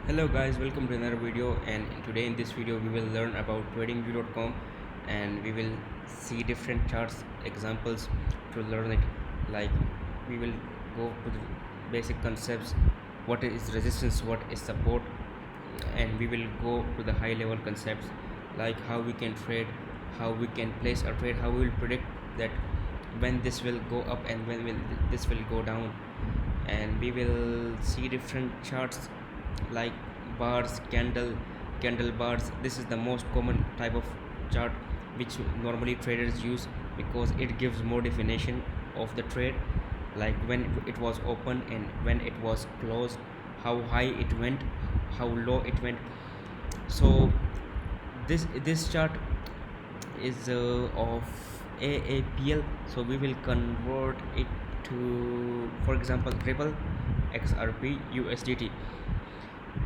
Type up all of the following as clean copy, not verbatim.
Hello guys, welcome to another video, and today in this video we will learn about tradingview.com, and we will see different charts examples to learn it. Like, we will go to the basic concepts, what is resistance, what is support, and we will go to the high level concepts like how we can trade, how we can place a trade, how we will predict that when this will go up and when will this will go down. And we will see different charts like bars, candle bars. This is the most common type of chart which normally traders use because it gives more definition of the trade, like when it was open and when it was closed, how high it went, how low it went. So this chart is of AAPL, so we will convert it to, for example, triple XRP USDT.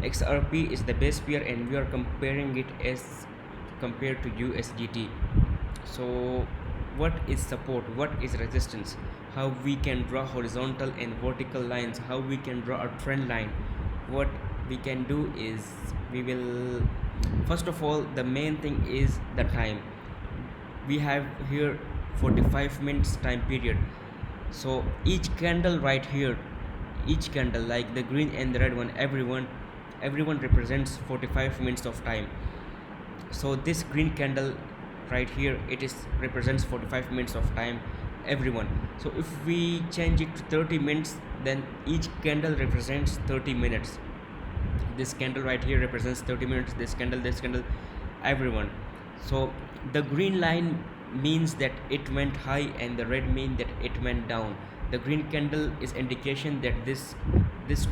XRP is the base pair and we are comparing it as compared to USDT. So what is support, what is resistance, how we can draw horizontal and vertical lines, how we can draw a trend line. What we can do is, we will, first of all, the main thing is the time. We have here 45 minutes time period. So each candle right here, each candle like the green and the red one, everyone represents 45 minutes of time. So this green candle right here, it is represents 45 minutes of time, everyone. So if we change it to 30 minutes, then each candle represents 30 minutes. This candle right here represents 30 minutes, this candle, everyone. So the green line means that it went high and the red mean that it went down. The green candle is indication that this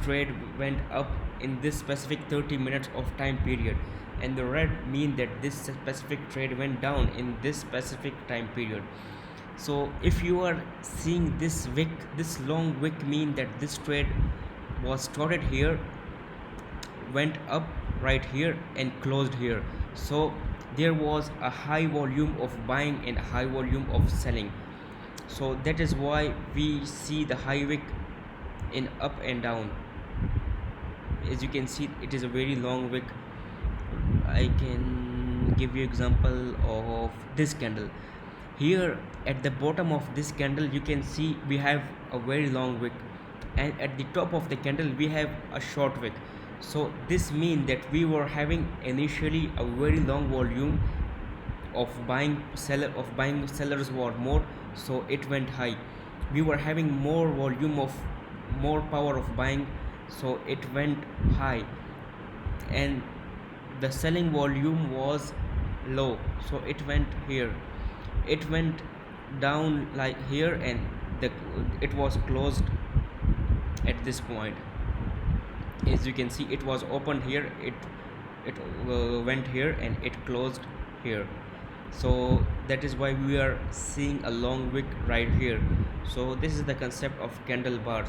trade went up in this specific 30 minutes of time period, and the red mean that this specific trade went down in this specific time period. So if you are seeing this wick, this long wick, mean that this trade was started here, went up right here and closed here. So there was a high volume of buying and a high volume of selling. So that is why we see the high wick in up and down. As you can see, it is a very long wick. I can give you example of this candle. Here at the bottom of this candle you can see we have a very long wick, and at the top of the candle we have a short wick. So this means that we were having initially a very long volume of buying sellers were more, so it went high. We were having more volume of more power of buying, so it went high. And the selling volume was low, so it went here, it went down like here, and it was closed at this point. As you can see, it was opened here, it went here and it closed here. So that is why we are seeing a long wick right here. So this is the concept of candle bars.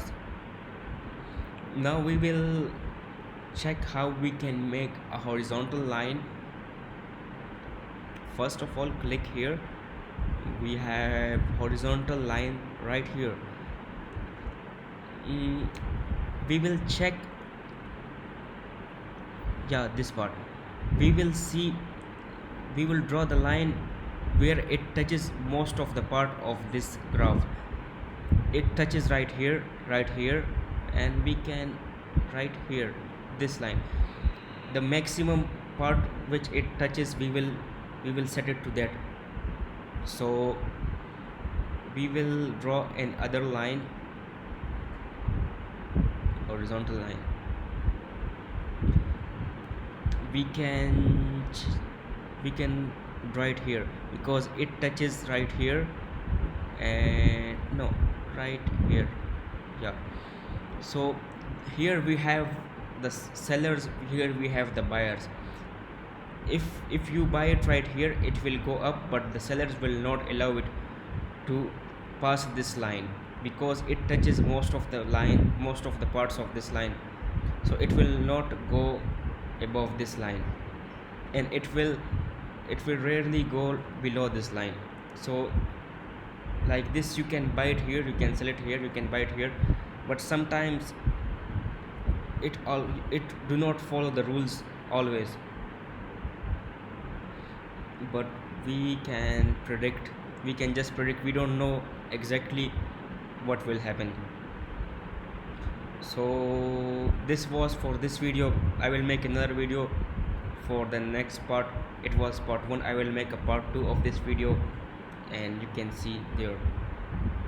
Now we will check how we can make a horizontal line. First of all, click here, we have horizontal line right here. We will check, yeah, this part. We will see, we will draw the line where it touches most of the part of this graph. It touches right here, and we can right here, this line, the maximum part which it touches, we will set it to that. So we will draw another line, horizontal line. We can draw it here because it touches right here, and no, right here, yeah. So here we have the sellers, here we have the buyers. If you buy it right here, it will go up, but the sellers will not allow it to pass this line because it touches most of the line, most of the parts of this line. So it will not go above this line, and it will rarely go below this line. So like this, you can buy it here, you can sell it here, you can buy it here, but sometimes it do not follow the rules always, but we can predict, we can just predict, we don't know exactly what will happen. So this was for this video. I will make another video for the next part. It was part 1. I will make a part 2 of this video, and you can see there.